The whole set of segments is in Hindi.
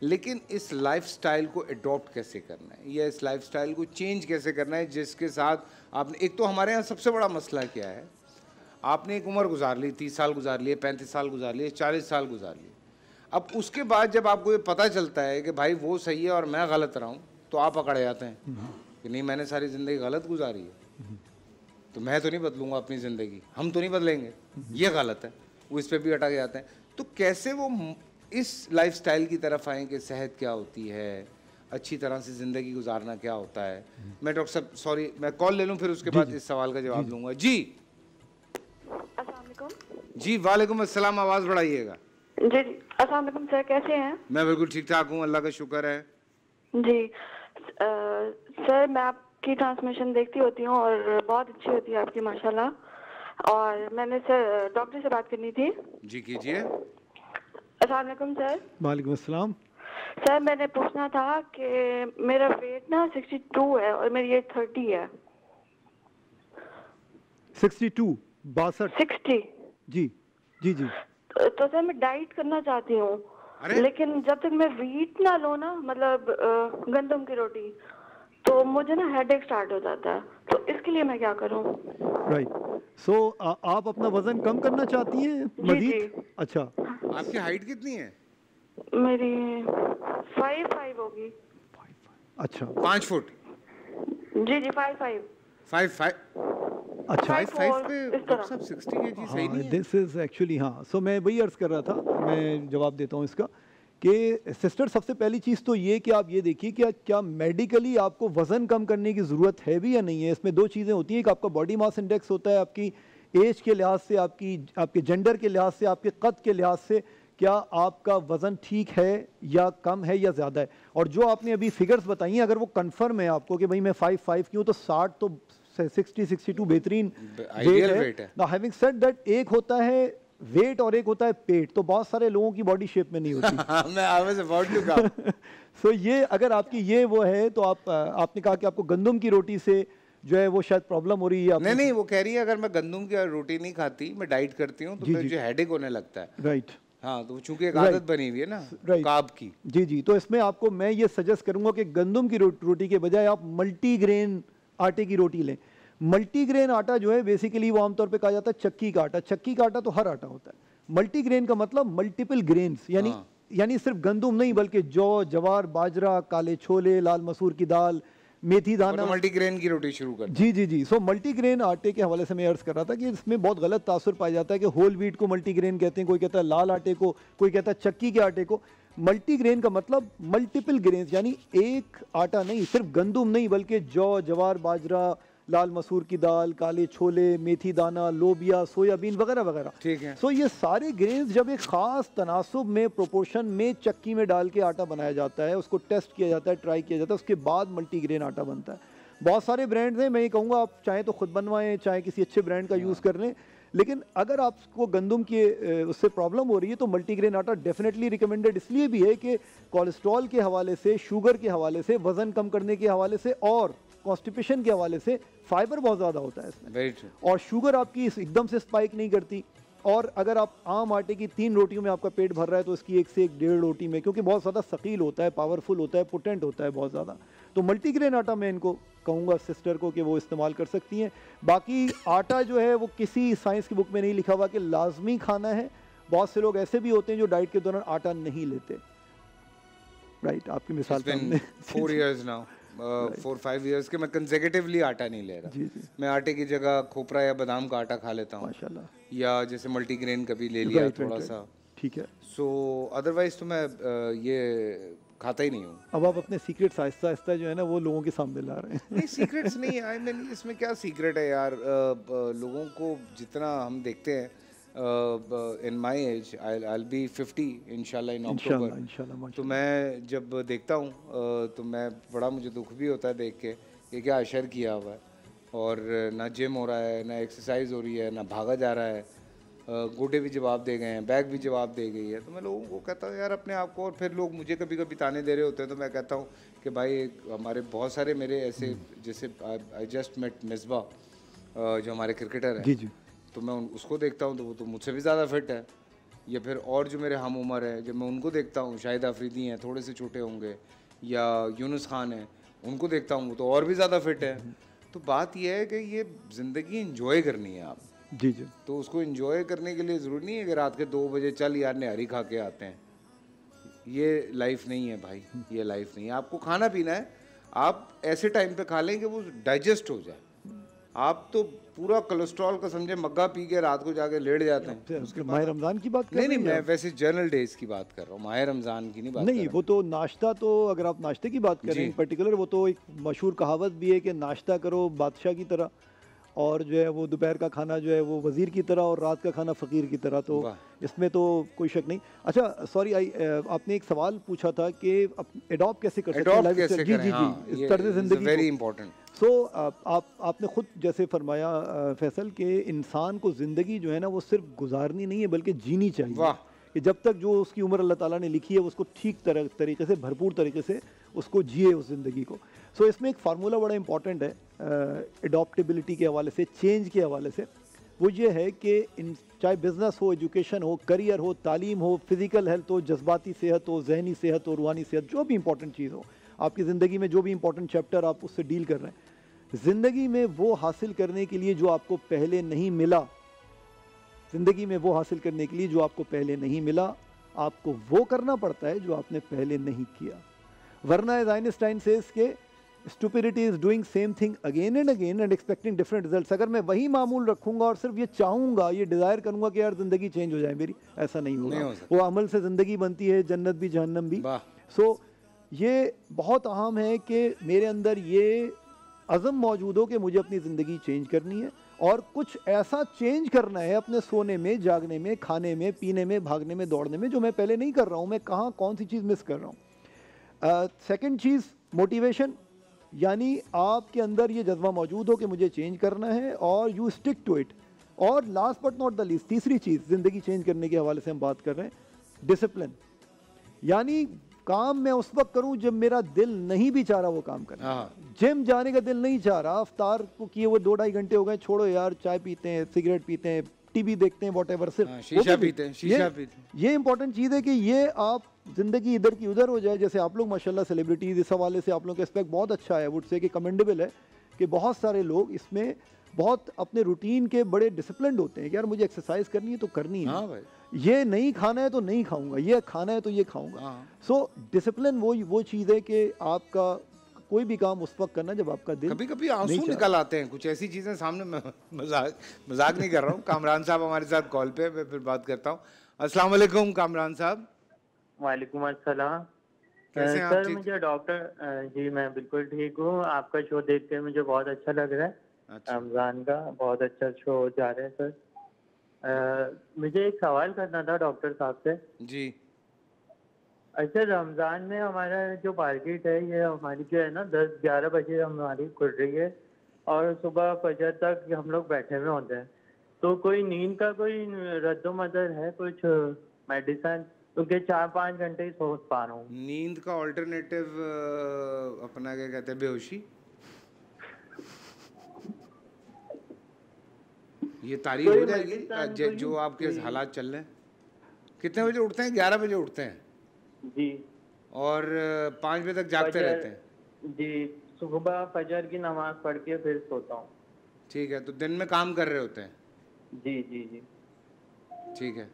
लेकिन इस लाइफस्टाइल को अडॉप्ट कैसे करना है या इस लाइफस्टाइल को चेंज कैसे करना है जिसके साथ आपने, एक तो हमारे यहाँ सबसे बड़ा मसला क्या है, आपने एक उम्र गुजार ली, 30 साल गुजार लिए, 35 साल गुजार लिए, 40 साल गुजार लिए। अब उसके बाद जब आपको ये पता चलता है कि भाई वो सही है और मैं गलत रहा हूँ, तो आप अकड़ जाते हैं कि नहीं मैंने सारी ज़िंदगी गलत गुजारी है, तो मैं तो नहीं बदलूंगा अपनी ज़िंदगी, हम तो नहीं बदलेंगे, ये गलत है, वो इस पर भी अटक जाते हैं। तो कैसे वो इस लाइफस्टाइल की तरफ आए कि सेहत क्या होती है, अच्छी तरह से ज़िंदगी गुजारना क्या होता है। मैं डॉक्टर साहब सॉरी मैं कॉल ले लूँ फिर उसके बाद इस सवाल का जवाब दूंगा। जी अस्सलाम वालेकुम। जी वालेकुम अस्सलाम, आवाज़ बढ़ाइएगा। जी अस्सलाम वालेकुम सर, कैसे हैं? मैं बिल्कुल ठीक ठाक हूँ, अल्लाह का शुक्र है। जी सर, मैं आपकी ट्रांसमिशन देखती होती हूँ और बहुत अच्छी होती है आपकी माशाल्लाह। और मैंने सर डॉक्टर से बात करनी थी। जी कीजिए। अस्सलाम वालेकुम सर। वालेकुम अस्सलाम। सर मैंने पूछना था कि मेरा वेट ना 62 है और मेरी एज 30 है। 62 62 60। जी जी जी। तो सर मैं डाइट करना चाहती हूँ, लेकिन जब तक मैं व्हीट ना लूँ ना, मतलब गंदम की रोटी, तो मुझे ना हेडेक स्टार्ट हो जाता है। तो इसके लिए मैं क्या करूँ? राइट। सो आप अपना वजन कम करना चाहती हैं मजीद? अच्छा, आपकी हाइट कितनी है? मेरी 5'5" होगी। अच्छा 5 फुट? जी जी 5'5". 5'5"? अच्छा 5'5" पे डॉक्टर साहब 60 kg सही नहीं है? दिस इज एक्चुअली, हाँ। सो मैं वही अर्ज कर रहा था, मैं जवाब देता हूँ इसका कि सिस्टर सबसे पहली चीज़ तो ये कि आप ये देखिए कि क्या मेडिकली आपको वज़न कम करने की ज़रूरत है भी या नहीं है। इसमें दो चीज़ें होती हैं, एक आपका बॉडी मास इंडेक्स होता है, आपकी एज के लिहाज से, आपके जेंडर के लिहाज से, आपके कद के लिहाज से क्या आपका वज़न ठीक है या कम है या ज़्यादा है। और जो आपने अभी फिगर्स बताई हैं, अगर वो कन्फर्म है आपको कि भाई मैं 5'5" की हूँ, तो 60 तो 60-62 बेहतरीन वेट है। नाउ हैविंग सेड दैट, एक होता है वेट और एक होता है पेट, तो बहुत सारे लोगों की बॉडी शेप में नहीं होती। मैं I was about to come. So ये अगर आपकी ये वो है, तो आपने कहा कि आपको गंदम की रोटी से जो है वो शायद प्रॉब्लम हो रही है। नहीं नहीं, वो कह रही है अगर मैं गंदम की रोटी नहीं खाती, मैं डाइट करती हूँ, तो मुझे हेडेक होने लगता है। राइट। हाँ, तो चूंकि एक आदत बनी हुई है ना कार्ब की। जी जी। तो इसमें आपको मैं ये सजेस्ट करूंगा कि गंदम की रोटी के बजाय आप मल्टीग्रेन आटे की रोटी लें। मल्टीग्रेन आटा जो है बेसिकली वो आमतौर पे कहा जाता है चक्की का आटा। चक्की का आटा तो हर आटा होता है। मल्टीग्रेन का मतलब मल्टीपल ग्रेन्स, यानी सिर्फ गंदम नहीं बल्कि जौ, जवार, बाजरा, काले छोले, लाल मसूर की दाल, मेथी दाना। तो मल्टीग्रेन की रोटी शुरू कर। जी जी जी। सो मल्टीग्रेन आटे के हवाले से मैं अर्ज कर रहा था कि इसमें बहुत गलत तासुर पाया जाता है कि होल व्हीट को मल्टीग्रेन कहते हैं, कोई कहता है लाल आटे को, कोई कहता है चक्की के आटे को। मल्टीग्रेन का मतलब मल्टीपल ग्रेन्स, यानी एक आटा नहीं, सिर्फ गंदम नहीं बल्कि जौ, जवार, बाजरा, लाल मसूर की दाल, काले छोले, मेथी दाना, लोबिया, सोयाबीन वगैरह वगैरह। ठीक है। सो ये सारे ग्रेन्स जब एक ख़ास तनासुब में, प्रोपोर्शन में चक्की में डाल के आटा बनाया जाता है, उसको टेस्ट किया जाता है, ट्राई किया जाता है, उसके बाद मल्टीग्रेन आटा बनता है। बहुत सारे ब्रांड्स हैं, मैं ये कहूँगा आप चाहे तो खुद बनवाएं, चाहे किसी अच्छे ब्रांड का यूज़ कर लें, लेकिन अगर आपको गंदम की उससे प्रॉब्लम हो रही है तो मल्टीग्रेन आटा डेफिनेटली रिकमेंडेड इसलिए भी है कि कोलेस्ट्रॉल के हवाले से, शुगर के हवाले से, वज़न कम करने के हवाले से और कॉन्स्टिपेशन के हवाले से फाइबर बहुत ज़्यादा होता है इसमें, और शुगर आपकी एकदम से स्पाइक नहीं करती। और अगर आप आम आटे की 3 रोटियों में आपका पेट भर रहा है तो इसकी 1 से 1.5 रोटी में, क्योंकि बहुत ज़्यादा सकील होता है, पावरफुल होता है, पोटेंट होता है बहुत ज़्यादा, तो मल्टीग्रेन आटा मैं इनको कहूँगा सिस्टर को कि वो इस्तेमाल कर सकती हैं। बाकी आटा जो है वो किसी साइंस की बुक में नहीं लिखा हुआ कि लाजमी खाना है। बहुत से लोग ऐसे भी होते हैं जो डाइट के दौरान आटा नहीं लेते। राइट, आपकी मिसाल 4 years now, 4-5 years के मैं कंसेक्यूटिवली आटा नहीं ले रहा। जी जी। मैं आटे की जगह खोपरा या बादाम का आटा खा लेता हूँ माशाल्लाह, या जैसे मल्टीग्रेन कभी ले लिया थोड़ा सा। ठीक है। सो अदरवाइज तो मैं ये खाता ही नहीं हूँ। अब आप अपने सीक्रेट्स आहिस्ता आहिस्ता जो है ना वो लोगों के सामने ला रहे हैं। नहीं सीक्रेट्स नहीं, आई मीन इसमें क्या सीक्रेट है यार। लोगों को जितना हम देखते हैं, इन माई एज आई बी 50 इंशाल्लाह इन अक्टूबर, तो मैं जब देखता हूँ तो मैं बड़ा, मुझे दुख भी होता है देख के कि क्या अशर किया हुआ है, और ना जिम हो रहा है, ना एक्सरसाइज हो रही है, ना भागा जा रहा है, गोडे भी जवाब दे गए हैं, बैग भी जवाब दे गई है। तो मैं लोगों को कहता हूँ यार अपने आप को, और फिर लोग मुझे कभी कभी ताने दे रहे होते हैं तो मैं कहता हूँ कि भाई हमारे बहुत सारे मेरे ऐसे, जैसे आई जस्ट मेट मिसबा जो हमारे क्रिकेटर हैं, जी जी, तो मैं उसको देखता हूँ तो वो तो मुझसे भी ज़्यादा फिट है, या फिर और जो मेरे हम उम्र है, जब मैं उनको देखता हूँ, शाहिद आफरीदी हैं, थोड़े से छोटे होंगे, या यूनुस खान हैं, उनको देखता हूँ वो तो और भी ज़्यादा फिट है। तो बात यह है कि ये ज़िंदगी इंजॉय करनी है आप। जी जी। तो उसको इंजॉय करने के लिए ज़रूरी नहीं है कि रात के 2 बजे चल यार निहारी खा के आते हैं। ये लाइफ नहीं है भाई, ये लाइफ नहीं है। आपको खाना पीना है, आप ऐसे टाइम पे खा लें कि वो डाइजेस्ट हो जाए। आप तो पूरा कोलेस्ट्रॉल का समझे मग्गा पी के रात को जाके लेट जाते हैं। उसके माह रमज़ान की बात कर नहीं रहे नहीं, हैं मैं वैसे जनरल डेज की बात कर रहा हूँ, माह रमज़ान की नहीं बात नहीं, कर वो तो नाश्ता, तो अगर आप नाश्ते की बात करें जी। इन पर्टिकुलर, वो तो एक मशहूर कहावत भी है कि नाश्ता करो बादशाह की तरह, और जो है वो दोपहर का खाना जो है वो वज़ीर की तरह, और रात का खाना फ़कीर की तरह। तो इसमें तो कोई शक नहीं। अच्छा सॉरी, आपने एक सवाल पूछा था कि एडॉप्ट कैसे कर सकते हैं Adopt कैसे जी करें, जी हाँ, जी, इस ये तर्ज़ is ज़िंदगी very को। important। सो आपने खुद जैसे फरमाया फैसल, कि इंसान को ज़िंदगी जो है ना वो सिर्फ गुजारनी नहीं है बल्कि जीनी चाहिए। वाह। कि जब तक जो उसकी उम्र अल्लाह ताला ने लिखी है उसको ठीक तरीके से, भरपूर तरीके से उसको जिए उस ज़िंदगी को। सो इसमें एक फार्मूला बड़ा इंपॉर्टेंट है एडॉप्टेबिलिटी के हवाले से, चेंज के हवाले से। वो ये है कि चाहे बिज़नेस हो, एजुकेशन हो, करियर हो, तालीम हो, फिज़िकल हेल्थ हो, जज्बाती सेहत हो, जहनी सेहत हो, रूहानी सेहत, जो भी इंपॉर्टेंट चीज़ हो आपकी ज़िंदगी में, जो भी इंपॉर्टेंट चैप्टर आप उससे डील कर रहे हैं, ज़िंदगी में वो हासिल करने के लिए जो आपको पहले नहीं मिला, ज़िंदगी में वो हासिल करने के लिए जो आपको पहले नहीं मिला, आपको वो करना पड़ता है जो आपने पहले नहीं किया। वरना एज आइंस्टाइन सेज के stupidity is doing same thing again and again and expecting different results. अगर मैं वही मामूल रखूंगा और सिर्फ ये चाहूंगा, ये डिज़ायर करूंगा कि यार ज़िंदगी चेंज हो जाए मेरी, ऐसा नहीं होगा। वो अमल से ज़िंदगी बनती है, जन्नत भी जहन्नम भी। सो ये बहुत अहम है कि मेरे अंदर ये अज़म मौजूद हो कि मुझे अपनी ज़िंदगी चेंज करनी है, और कुछ ऐसा चेंज करना है अपने सोने में, जागने में, खाने में, पीने में, भागने में, दौड़ने में, जो मैं पहले नहीं कर रहा हूँ। मैं कहाँ कौन सी चीज़ मिस कर रहा हूँ। सेकंड चीज़ मोटिवेशन, यानी आपके अंदर ये जज्बा मौजूद हो कि मुझे चेंज करना है और यू स्टिक टू इट। और last but not the least, तीसरी चीज़ ज़िंदगी चेंज करने के हवाले से हम बात कर रहे हैं, डिसिप्लिन। यानी काम मैं उस वक्त करूं जब मेरा दिल नहीं भी चाह रहा वो काम करना। जिम जाने का दिल नहीं चाह रहा, अफ्तार को किए वो 2-2.5 घंटे हो गए, छोड़ो यार, चाय पीते हैं, सिगरेट पीते हैं, टीवी देखते हैं, वॉटेवर, सिर्फ शीशा पीते हैं, शीशा पीते हैं। ये इंपॉर्टेंट चीज़ है कि ये आप ज़िंदगी इधर की उधर हो जाए। जैसे आप लोग माशाल्लाह सेलिब्रिटीज़, इस हवाले से आप लोगों का एस्पेक्ट बहुत अच्छा है, वुड से कि कमेंडेबल है कि बहुत सारे लोग इसमें बहुत अपने रूटीन के बड़े डिसिप्लिन्ड होते हैं कि यार मुझे एक्सरसाइज करनी है तो करनी है। हाँ भाई। ये नहीं खाना है तो नहीं खाऊंगा, ये खाना है तो ये खाऊंगा। सो डिसिप्लिन वो चीज़ है कि आपका कोई भी काम उस वक्त करना जब आपका दिल, कभी कभी आंसू निकल आते हैं, कुछ ऐसी चीज़ें सामने, मजाक नहीं कर रहा हूँ। कामरान साहब हमारे साथ कॉल पे, मैं फिर बात करता हूँ। अस्सलाम वालेकुम कामरान साहब। वालेकुम अस्सलाम। कैसे हैं आप? सर मुझे डॉक्टर जी, मैं बिल्कुल ठीक हूँ। आपका शो देख के मुझे बहुत अच्छा लग रहा है। रमज़ान का बहुत अच्छा शो जा रहा है सर। मुझे एक सवाल करना था डॉक्टर साहब से। जी। अच्छा, रमज़ान में हमारा जो मार्केट है, ये हमारी जो है ना 10-11 बजे हमारी खुल रही है और सुबह फजर तक हम लोग बैठे हुए होते हैं। तो कोई नींद का कोई रद्दोमदद है, कुछ मेडिसिन? क्योंकि 4-5 घंटे ही सो पा रहा हूँ। नींद का ऑल्टरनेटिव अपना क्या कहते हैं, बेहोशी। ये तारीफ हो जाएगी जो आपके हालात चल रहे हैं। कितने बजे उठते हैं? 11 बजे उठते हैं जी, और 5 बजे तक जागते रहते हैं। जी, सुबह फजर की नमाज पढ़ के फिर सोता हूँ। ठीक है, तो दिन में काम कर रहे होते हैं। जी जी जी, ठीक है,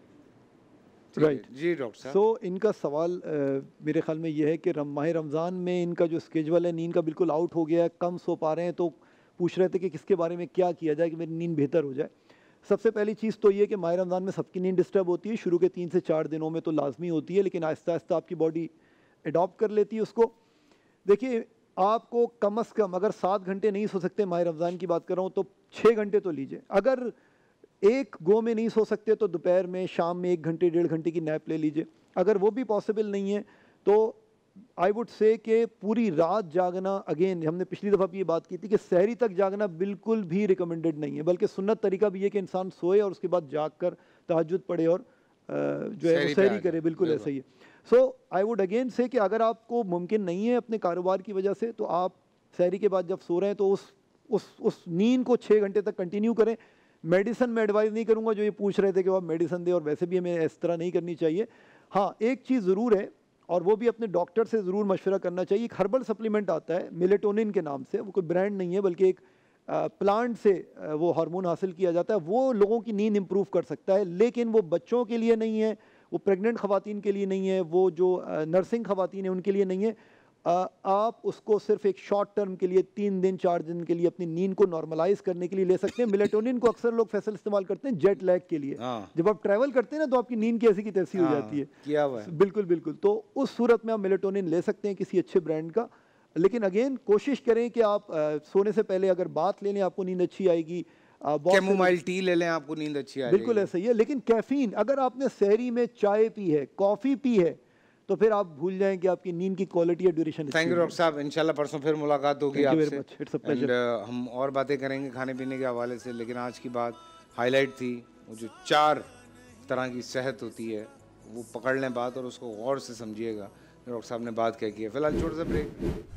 राइट जी डॉक्टर साहब। सो इनका सवाल मेरे ख्याल में ये है कि माह रमज़ान में इनका जो स्केजुअल है नींद का बिल्कुल आउट हो गया है, कम सो पा रहे हैं, तो पूछ रहे थे कि किसके बारे में क्या किया जाए कि मेरी नींद बेहतर हो जाए। सबसे पहली चीज़ तो ये कि माह रमज़ान में सबकी नींद डिस्टर्ब होती है, शुरू के 3 से 4 दिनों में तो लाजमी होती है, लेकिन आहिस्ता आहिस्ता आपकी बॉडी अडॉप्ट कर लेती है उसको। देखिए, आपको कम अज़ कम अगर 7 घंटे नहीं सो सकते, माह रमज़ान की बात कर रहा हूँ, तो 6 घंटे तो लीजिए। अगर एक गो में नहीं सो सकते तो दोपहर में, शाम में 1 घंटे 1.5 घंटे की नैप ले लीजिए। अगर वो भी पॉसिबल नहीं है तो आई वुड से कि पूरी रात जागना, अगेन हमने पिछली दफ़ा भी ये बात की थी कि सहरी तक जागना बिल्कुल भी रिकमेंडेड नहीं है, बल्कि सुन्नत तरीका भी है कि इंसान सोए और उसके बाद जाग कर तहज्जुद पढ़े और जो है वो सहरी करे, बिल्कुल ऐसा ही है। सो आई वुड अगेन से कि अगर आपको मुमकिन नहीं है अपने कारोबार की वजह से, तो आप सहरी के बाद जब सो रहे हैं तो उस नींद को 6 घंटे तक कंटिन्यू करें। मेडिसिन में एडवाइस नहीं करूँगा, जो ये पूछ रहे थे कि वो आप मेडिसिन दें, और वैसे भी हमें इस तरह नहीं करनी चाहिए। हाँ, एक चीज़ ज़रूर है, और वो भी अपने डॉक्टर से ज़रूर मशवरा करना चाहिए। एक हर्बल सप्लीमेंट आता है मेलेटोनिन के नाम से, वो कोई ब्रांड नहीं है बल्कि एक प्लांट से वो हार्मोन हासिल किया जाता है। वो लोगों की नींद इम्प्रूव कर सकता है, लेकिन वो बच्चों के लिए नहीं है, वो प्रेग्नेंट ख़वातीन के लिए नहीं है, वो जो नर्सिंग ख़वातीन है उनके लिए नहीं है। आप उसको सिर्फ एक शॉर्ट टर्म के लिए 3 दिन 4 दिन के लिए अपनी नींद को नॉर्मलाइज करने के लिए ले सकते हैं। मेलेटोनिन को अक्सर लोग फैसल इस्तेमाल करते हैं जेट लैग के लिए। जब आप ट्रैवल करते हैं ना तो आपकी नींद की ऐसी की तैसी हो जाती है। किया हुआ है। बिल्कुल बिल्कुल। तो उस सूरत में आप मेलेटोनिन ले सकते हैं किसी अच्छे ब्रांड का, लेकिन अगेन कोशिश करें कि आप सोने से पहले अगर बात ले लें आपको नींद अच्छी आएगी। कैमोमाइल टी ले लें, आपको नींद अच्छी आएगी। बिल्कुल ऐसा ही है। लेकिन कैफीन, अगर आपने सहरी में चाय पी है, कॉफ़ी पी है, तो फिर आप भूल जाएं कि आपकी नींद की क्वालिटी या ड्यूरेशन। थैंक यू डॉक्टर साहब, इंशाल्लाह परसों फिर मुलाकात होगी आपसे। एंड हम और बातें करेंगे खाने पीने के हवाले से, लेकिन आज की बात हाईलाइट थी वो जो 4 तरह की सेहत होती है, वो पकड़ लें बात और उसको गौर से समझिएगा। डॉक्टर साहब ने बात क्या की है। फिलहाल छोटे से ब्रेक।